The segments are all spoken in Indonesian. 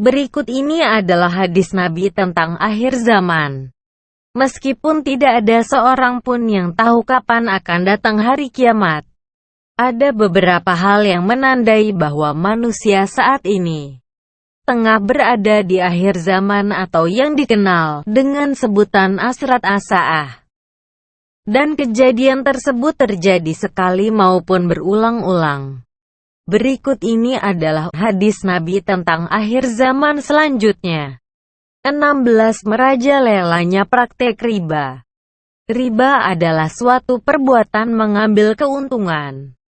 Berikut ini adalah hadis Nabi tentang akhir zaman. Meskipun tidak ada seorang pun yang tahu kapan akan datang hari kiamat, ada beberapa hal yang menandai bahwa manusia saat ini tengah berada di akhir zaman atau yang dikenal dengan sebutan asrat as-saah. Dan kejadian tersebut terjadi sekali maupun berulang-ulang. Berikut ini adalah hadis Nabi tentang akhir zaman selanjutnya. 16. Merajalelanya praktek riba. Riba adalah suatu perbuatan mengambil keuntungan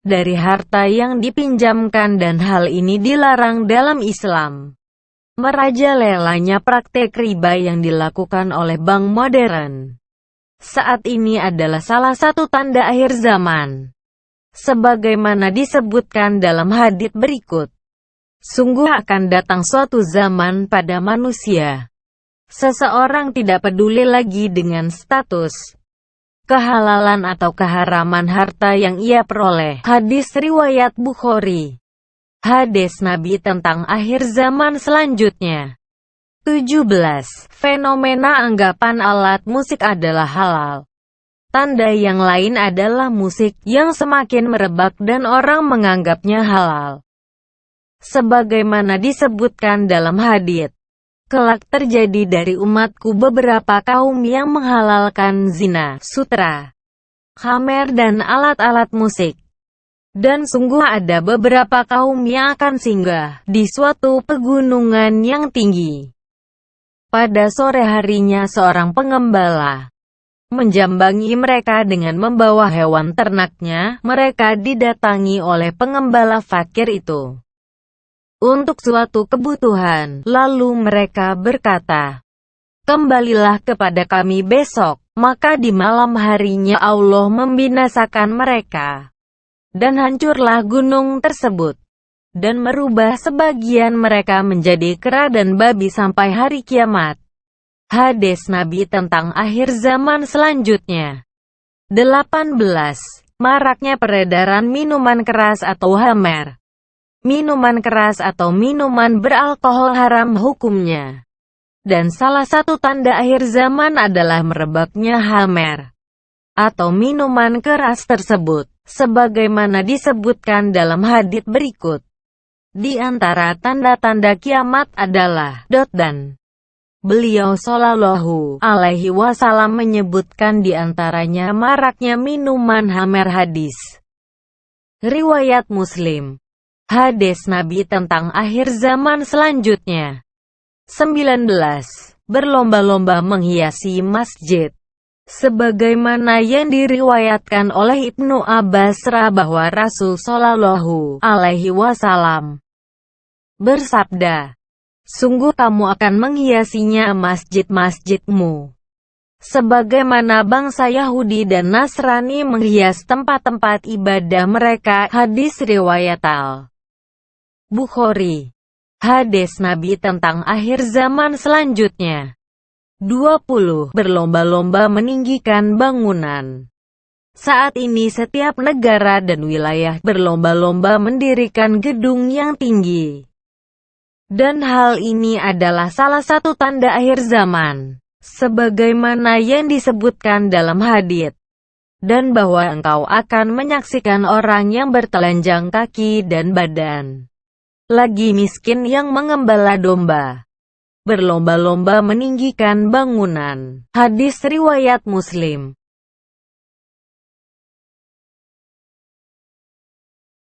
dari harta yang dipinjamkan dan hal ini dilarang dalam Islam. Merajalelanya praktek riba yang dilakukan oleh bank modern saat ini adalah salah satu tanda akhir zaman. Sebagaimana disebutkan dalam hadits berikut, sungguh akan datang suatu zaman pada manusia, seseorang tidak peduli lagi dengan status, kehalalan atau keharaman harta yang ia peroleh. Hadis riwayat Bukhari. Hadis Nabi tentang akhir zaman selanjutnya. 17. Fenomena anggapan alat musik adalah halal. Tanda yang lain adalah musik yang semakin merebak dan orang menganggapnya halal. Sebagaimana disebutkan dalam hadits, kelak terjadi dari umatku beberapa kaum yang menghalalkan zina, sutra, khamer dan alat-alat musik. Dan sungguh ada beberapa kaum yang akan singgah di suatu pegunungan yang tinggi. Pada sore harinya seorang pengembala menjambangi mereka dengan membawa hewan ternaknya. Mereka didatangi oleh pengembala fakir itu untuk suatu kebutuhan. Lalu mereka berkata, "Kembalilah kepada kami besok." Maka di malam harinya Allah membinasakan mereka, dan hancurlah gunung tersebut, dan merubah sebagian mereka menjadi kera dan babi sampai hari kiamat. Hadis Nabi tentang akhir zaman selanjutnya. 18. Maraknya peredaran minuman keras atau khamer. Minuman keras atau minuman beralkohol haram hukumnya. Dan salah satu tanda akhir zaman adalah merebaknya khamer atau minuman keras tersebut, sebagaimana disebutkan dalam hadits berikut. Di antara tanda-tanda kiamat adalah dan beliau Shallallahu Alaihi Wasallam menyebutkan di antaranya maraknya minuman khamer. Hadis riwayat Muslim. Hadis Nabi tentang akhir zaman selanjutnya. 19. Berlomba-lomba menghiasi masjid. Sebagaimana yang diriwayatkan oleh Ibnu Abbas bahwa Rasul Shallallahu Alaihi Wasallam bersabda, "Sungguh kamu akan menghiasinya masjid-masjidmu, sebagaimana bangsa Yahudi dan Nasrani menghias tempat-tempat ibadah mereka." Hadis riwayat Al-Bukhari. Hadis Nabi tentang akhir zaman selanjutnya. 20. Berlomba-lomba meninggikan bangunan. Saat ini setiap negara dan wilayah berlomba-lomba mendirikan gedung yang tinggi. Dan hal ini adalah salah satu tanda akhir zaman, sebagaimana yang disebutkan dalam hadits, dan bahwa engkau akan menyaksikan orang yang bertelanjang kaki dan badan, lagi miskin yang mengembala domba, berlomba-lomba meninggikan bangunan. Hadis riwayat Muslim.